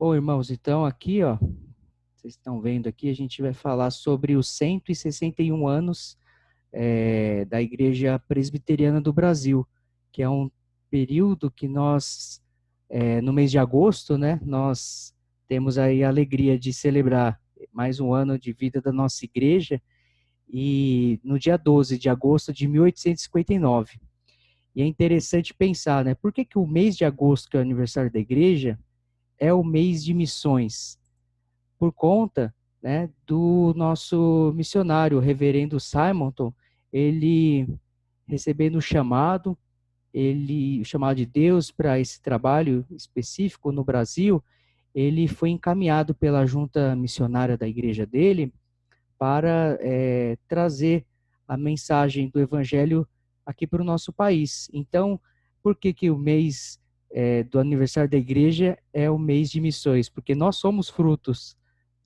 Bom, irmãos, então aqui, ó, vocês estão vendo aqui, a gente vai falar sobre os 161 anos da Igreja Presbiteriana do Brasil, que é um período que nós, no mês de agosto, né, nós temos aí a alegria de celebrar mais um ano de vida da nossa igreja, e no dia 12 de agosto de 1859. E é interessante pensar, né, por que que o mês de agosto, que é o aniversário da igreja, é o mês de missões? Por conta, né, do nosso missionário, o reverendo Simonton, ele recebendo o chamado de Deus para esse trabalho específico no Brasil, ele foi encaminhado pela junta missionária da igreja dele para trazer a mensagem do evangelho aqui para o nosso país. Então, por que que o mês do aniversário da igreja é o mês de missões? Porque nós somos frutos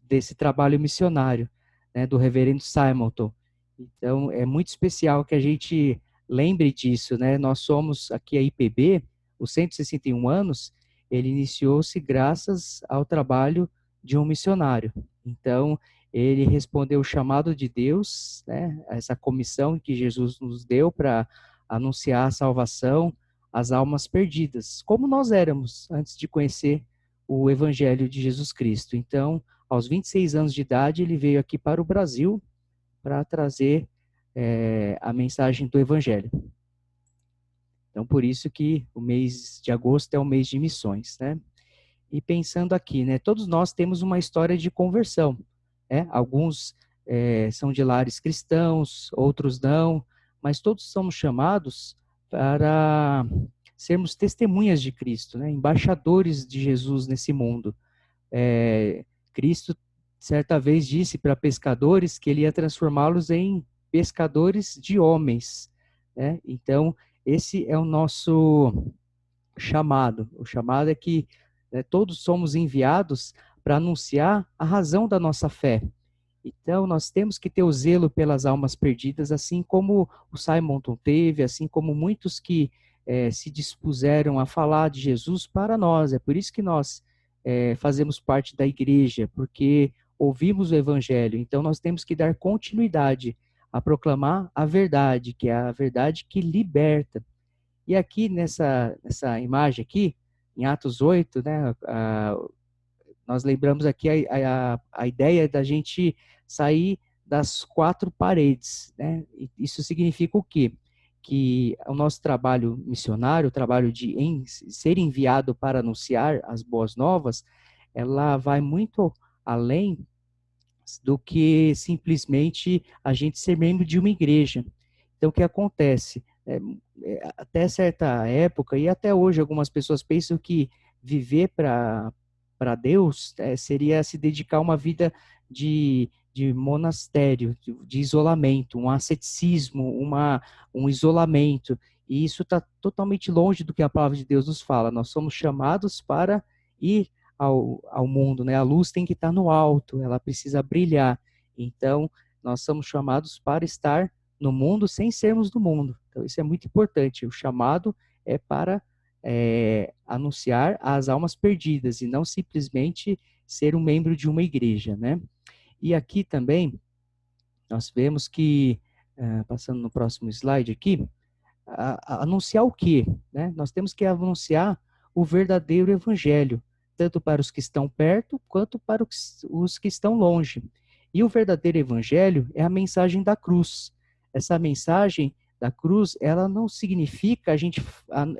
desse trabalho missionário, né, do reverendo Simonton. Então, é muito especial que a gente lembre disso, né? Nós somos aqui a IPB, os 161 anos, ele iniciou-se graças ao trabalho de um missionário. Então, ele respondeu o chamado de Deus, né? Essa comissão que Jesus nos deu para anunciar a salvação às almas perdidas, como nós éramos antes de conhecer o Evangelho de Jesus Cristo. Então, aos 26 anos de idade, ele veio aqui para o Brasil para trazer a mensagem do Evangelho. Então, por isso que o mês de agosto é o mês de missões, né? E pensando aqui, né? Todos nós temos uma história de conversão, né? Alguns são de lares cristãos, outros não, mas todos somos chamados para sermos testemunhas de Cristo, né? Embaixadores de Jesus nesse mundo. Cristo certa vez disse para pescadores que ele ia transformá-los em pescadores de homens, né? Então, esse é o nosso chamado. O chamado é que todos somos enviados para anunciar a razão da nossa fé. Então, nós temos que ter o zelo pelas almas perdidas, assim como o Simonton teve, assim como muitos que se dispuseram a falar de Jesus para nós. É por isso que nós fazemos parte da igreja, porque ouvimos o Evangelho. Então, nós temos que dar continuidade a proclamar a verdade, que é a verdade que liberta. E aqui nessa imagem aqui, em Atos 8, né, nós lembramos aqui a ideia da gente sair das quatro paredes, né? Isso significa o quê? Que o nosso trabalho missionário, o trabalho de ser enviado para anunciar as boas novas, ela vai muito além do que simplesmente a gente ser membro de uma igreja. Então, o que acontece? Até certa época, e até hoje, algumas pessoas pensam que viver para Deus seria se dedicar a uma vida de monastério, de isolamento, um asceticismo, um isolamento. E isso está totalmente longe do que a palavra de Deus nos fala. Nós somos chamados para ir ao mundo, né? A luz tem que estar no alto, ela precisa brilhar. Então, nós somos chamados para estar no mundo sem sermos do mundo. Então, isso é muito importante. O chamado é para anunciar as almas perdidas e não simplesmente ser um membro de uma igreja, né? E aqui também, nós vemos que, passando no próximo slide aqui, anunciar o quê? Né? Nós temos que anunciar o verdadeiro evangelho, tanto para os que estão perto, quanto para os que estão longe. E o verdadeiro evangelho é a mensagem da cruz. Essa mensagem da cruz, ela não significa a gente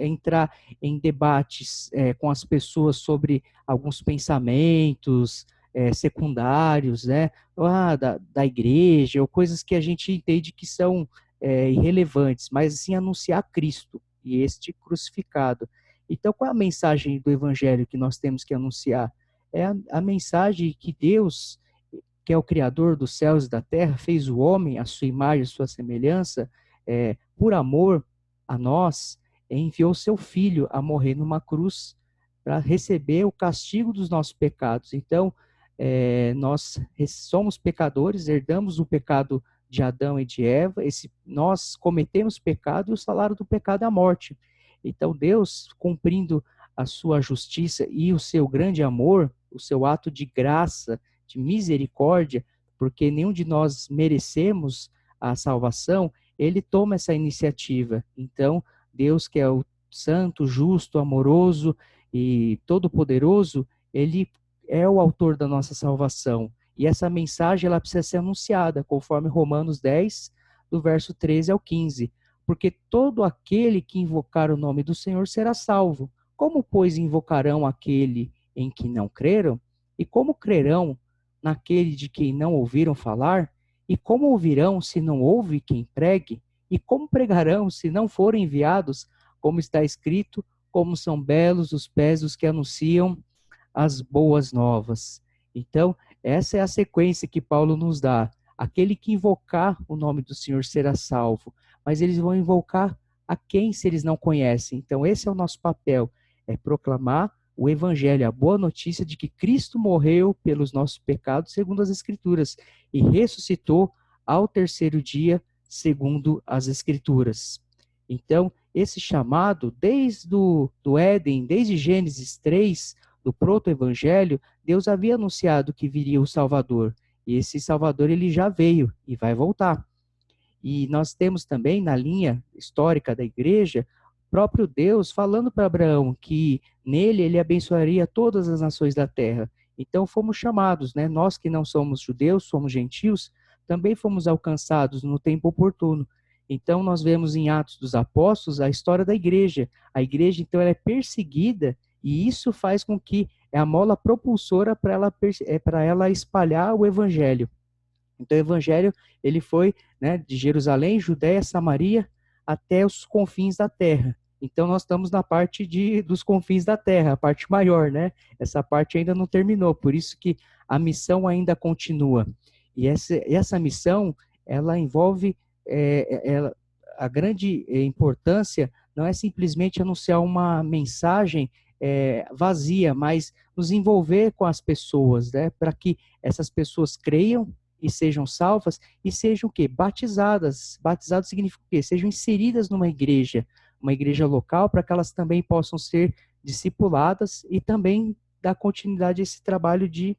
entrar em debates com as pessoas sobre alguns pensamentos secundários, né? Da igreja, ou coisas que a gente entende que são irrelevantes, mas sim anunciar Cristo e este crucificado. Então, qual é a mensagem do Evangelho que nós temos que anunciar? É a mensagem que Deus, que é o Criador dos céus e da terra, fez o homem, a sua imagem, a sua semelhança, por amor a nós, enviou seu Filho a morrer numa cruz para receber o castigo dos nossos pecados. Então, nós somos pecadores, herdamos o pecado de Adão e de Eva, nós cometemos pecado e o salário do pecado é a morte. Então Deus, cumprindo a sua justiça e o seu grande amor, o seu ato de graça, de misericórdia, porque nenhum de nós merecemos a salvação, ele toma essa iniciativa. Então, Deus, que é o santo, justo, amoroso e todo-poderoso, ele é o autor da nossa salvação. E essa mensagem ela precisa ser anunciada, conforme Romanos 10, do verso 13 ao 15. Porque todo aquele que invocar o nome do Senhor será salvo. Como, pois, invocarão aquele em que não creram? E como crerão naquele de quem não ouviram falar? E como ouvirão se não houve quem pregue? E como pregarão se não forem enviados? Como está escrito, como são belos os pés dos que anunciam as boas novas. Então, essa é a sequência que Paulo nos dá. Aquele que invocar o nome do Senhor será salvo. Mas eles vão invocar a quem se eles não conhecem? Então, esse é o nosso papel, é proclamar o evangelho, a boa notícia de que Cristo morreu pelos nossos pecados, segundo as Escrituras, e ressuscitou ao terceiro dia, segundo as Escrituras. Então, esse chamado, desde do Éden, desde Gênesis 3, do proto-evangelho, Deus havia anunciado que viria o Salvador. E esse Salvador ele já veio e vai voltar. E nós temos também na linha histórica da igreja, o próprio Deus falando para Abraão que nele ele abençoaria todas as nações da terra. Então fomos chamados, né? Nós que não somos judeus, somos gentios, também fomos alcançados no tempo oportuno. Então nós vemos em Atos dos Apóstolos a história da igreja. A igreja então ela é perseguida e isso faz com que é a mola propulsora para ela espalhar o evangelho. Então o evangelho ele foi, né, de Jerusalém, Judéia, Samaria, até os confins da terra. Então nós estamos na parte dos confins da terra, a parte maior, né? Essa parte ainda não terminou, por isso que a missão ainda continua. E essa missão, ela envolve, a grande importância não é simplesmente anunciar uma mensagem vazia, mas nos envolver com as pessoas, né? Para que essas pessoas creiam e sejam salvas e sejam o quê? Batizadas. Batizado significa o quê? Sejam inseridas numa igreja local, para que elas também possam ser discipuladas e também dar continuidade a esse trabalho de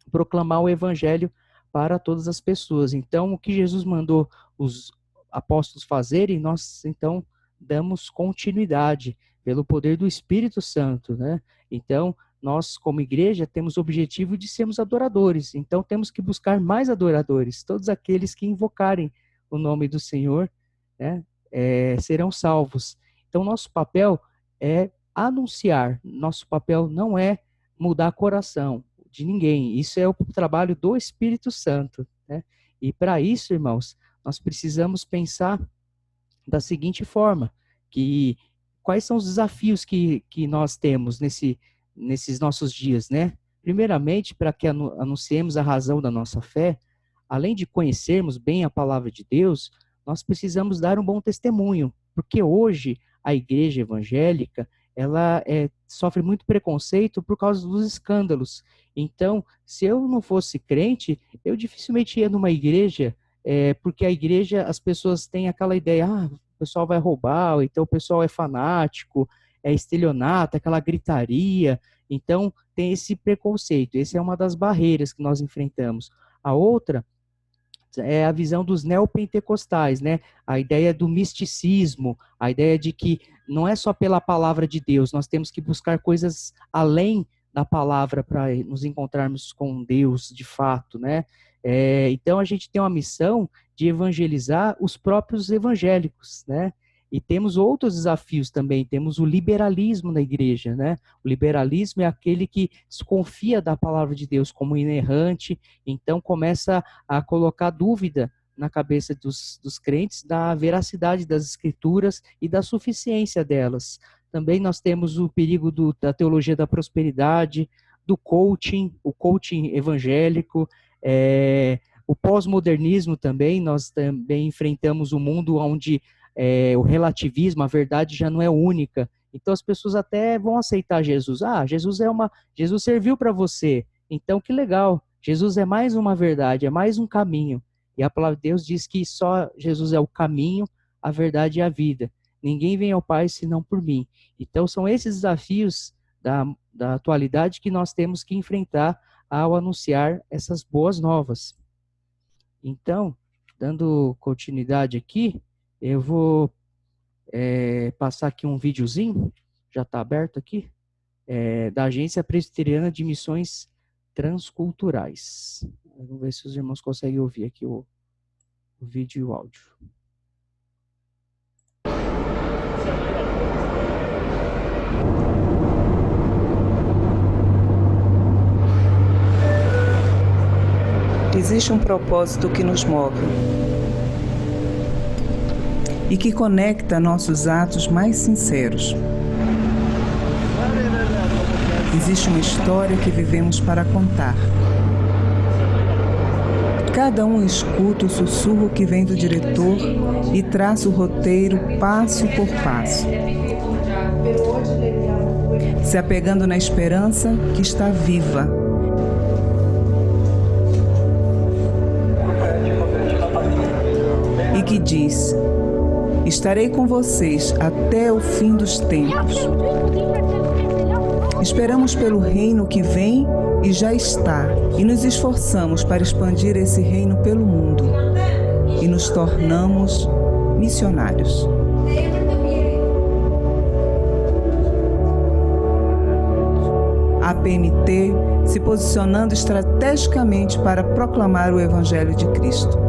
proclamar o evangelho para todas as pessoas. Então, o que Jesus mandou os apóstolos fazerem, nós então damos continuidade pelo poder do Espírito Santo, né? Então, nós, como igreja, temos o objetivo de sermos adoradores. Então, temos que buscar mais adoradores. Todos aqueles que invocarem o nome do Senhor, né, serão salvos. Então, nosso papel é anunciar. Nosso papel não é mudar coração de ninguém. Isso é o trabalho do Espírito Santo, né? E para isso, irmãos, nós precisamos pensar da seguinte forma, que quais são os desafios que nós temos nesses nossos dias, né? Primeiramente, para que anunciemos a razão da nossa fé, além de conhecermos bem a palavra de Deus, nós precisamos dar um bom testemunho, porque hoje a igreja evangélica, ela sofre muito preconceito por causa dos escândalos. Então, se eu não fosse crente, eu dificilmente ia numa igreja, porque a igreja, as pessoas têm aquela ideia, o pessoal vai roubar, ou então o pessoal é fanático, é estelionato, aquela gritaria. Então, tem esse preconceito. Essa é uma das barreiras que nós enfrentamos. A outra é a visão dos neopentecostais, né? A ideia do misticismo, a ideia de que não é só pela palavra de Deus, nós temos que buscar coisas além da palavra para nos encontrarmos com Deus de fato, né? Então a gente tem uma missão de evangelizar os próprios evangélicos, né? E temos outros desafios também, temos o liberalismo na igreja, né? O liberalismo é aquele que desconfia da palavra de Deus como inerrante, então começa a colocar dúvida na cabeça dos crentes da veracidade das escrituras e da suficiência delas. Também nós temos o perigo da teologia da prosperidade, do coaching, o coaching evangélico, o pós-modernismo também. Nós também enfrentamos um mundo onde o relativismo, a verdade já não é única. Então as pessoas até vão aceitar Jesus. Jesus serviu para você. Então que legal. Jesus é mais uma verdade, é mais um caminho. E a palavra de Deus diz que só Jesus é o caminho, a verdade e a vida. Ninguém vem ao Pai senão por mim. Então são esses desafios da atualidade que nós temos que enfrentar ao anunciar essas boas novas. Então, dando continuidade aqui, eu vou passar aqui um videozinho, já está aberto aqui, da Agência Presbiteriana de Missões Transculturais. Vamos ver se os irmãos conseguem ouvir aqui o vídeo e o áudio. Existe um propósito que nos move e que conecta nossos atos mais sinceros. Existe uma história que vivemos para contar. Cada um escuta o sussurro que vem do diretor e traça o roteiro passo por passo, se apegando na esperança que está viva. E que diz: estarei com vocês até o fim dos tempos. Esperamos pelo reino que vem e já está, e nos esforçamos para expandir esse reino pelo mundo, e nos tornamos missionários. A PMT se posicionando estrategicamente para proclamar o Evangelho de Cristo.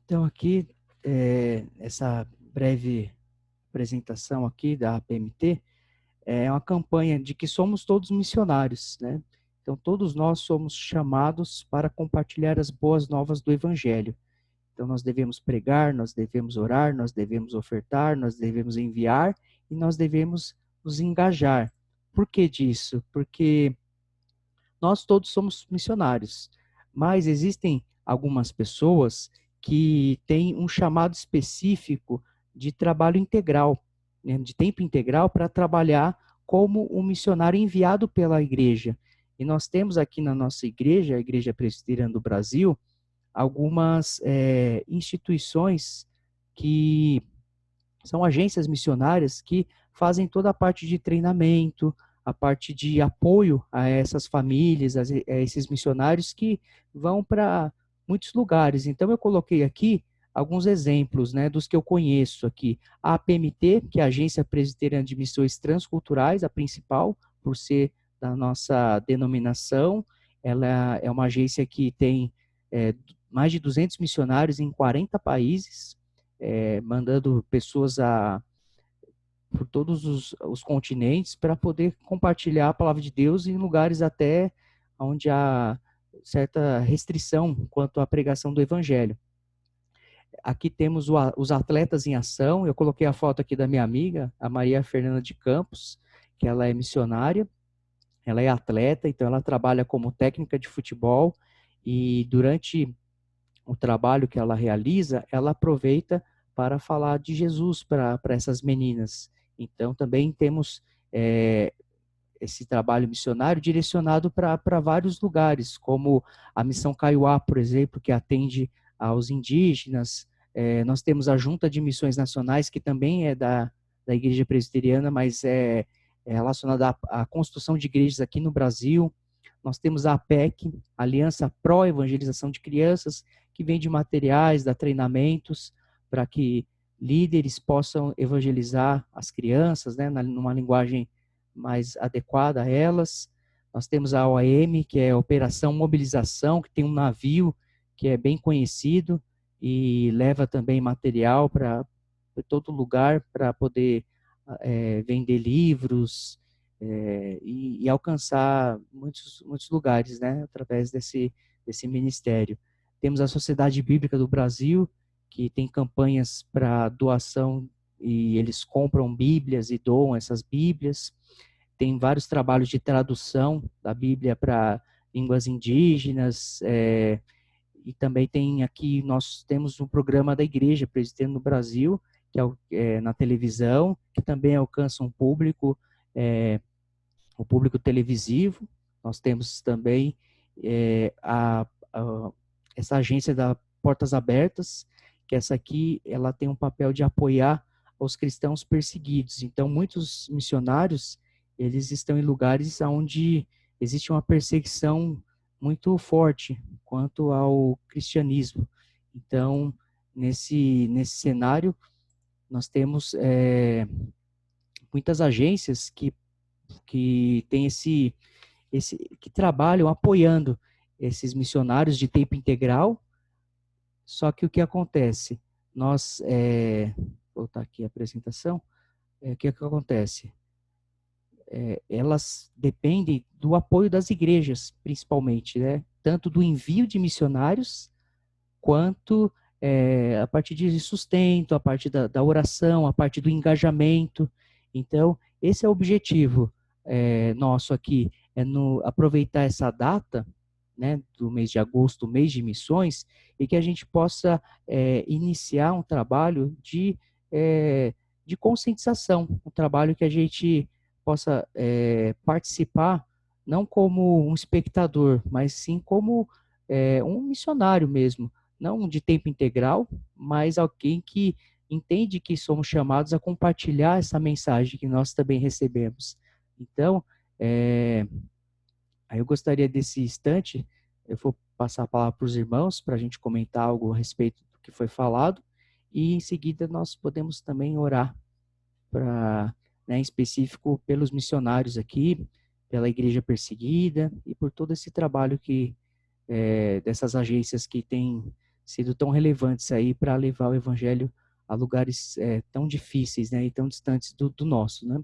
Então, aqui, essa breve apresentação aqui da APMT é uma campanha de que somos todos missionários, né? Então, todos nós somos chamados para compartilhar as boas novas do Evangelho. Então, nós devemos pregar, nós devemos orar, nós devemos ofertar, nós devemos enviar e nós devemos nos engajar. Por que disso? Porque nós todos somos missionários, mas existem algumas pessoas que têm um chamado específico de trabalho integral, né, de tempo integral, para trabalhar como um missionário enviado pela igreja. E nós temos aqui na nossa igreja, a Igreja Presbiteriana do Brasil, algumas instituições que são agências missionárias que fazem toda a parte de treinamento, a parte de apoio a essas famílias, a esses missionários que vão para muitos lugares. Então, eu coloquei aqui alguns exemplos, né, dos que eu conheço aqui. A APMT, que é a Agência Presbiteriana de Missões Transculturais, a principal, por ser da nossa denominação. Ela é uma agência que tem mais de 200 missionários em 40 países, mandando pessoas por todos os continentes para poder compartilhar a palavra de Deus em lugares até onde há certa restrição quanto à pregação do Evangelho. Aqui temos os atletas em ação. Eu coloquei a foto aqui da minha amiga, a Maria Fernanda de Campos, que ela é missionária, ela é atleta, então ela trabalha como técnica de futebol e durante o trabalho que ela realiza, ela aproveita para falar de Jesus para essas meninas. Então, também temos esse trabalho missionário direcionado para vários lugares, como a Missão Kaiowá, por exemplo, que atende aos indígenas. Nós temos a Junta de Missões Nacionais, que também é da Igreja Presbiteriana, mas é relacionada à construção de igrejas aqui no Brasil. Nós temos a APEC, Aliança Pró-Evangelização de Crianças, que vende materiais, dá treinamentos para que líderes possam evangelizar as crianças, né, numa linguagem mais adequada a elas. Nós temos a OAM, que é a Operação Mobilização, que tem um navio que é bem conhecido e leva também material para todo lugar para poder vender livros e alcançar muitos lugares, né, através desse ministério. Temos a Sociedade Bíblica do Brasil, que tem campanhas para doação e eles compram Bíblias e doam essas Bíblias. Tem vários trabalhos de tradução da Bíblia para línguas indígenas, e também nós temos um programa da Igreja Presbiteriana no Brasil, que é na televisão, que também alcança o público televisivo, Nós temos também essa agência da Portas Abertas, que essa aqui ela tem um papel de apoiar os cristãos perseguidos. Então, muitos missionários, eles estão em lugares onde existe uma perseguição muito forte quanto ao cristianismo. Então, nesse cenário, nós temos muitas agências que têm que trabalham apoiando esses missionários de tempo integral. Só que o que acontece? Nós, vou voltar aqui a apresentação, o que acontece? Elas dependem do apoio das igrejas, principalmente, né? Tanto do envio de missionários, quanto a parte de sustento, a parte da oração, a parte do engajamento. Então, esse é o objetivo nosso aqui, aproveitar essa data, né, do mês de agosto, mês de missões, e que a gente possa iniciar um trabalho de conscientização, um trabalho que a gente possa participar, não como um espectador, mas sim como um missionário mesmo, não de tempo integral, mas alguém que entende que somos chamados a compartilhar essa mensagem que nós também recebemos. Então, aí eu gostaria desse instante, eu vou passar a palavra para os irmãos, para a gente comentar algo a respeito do que foi falado, e em seguida nós podemos também orar, em específico pelos missionários aqui, pela igreja perseguida, e por todo esse trabalho dessas agências que têm sido tão relevantes aí para levar o evangelho a lugares tão difíceis, né, e tão distantes do nosso, né?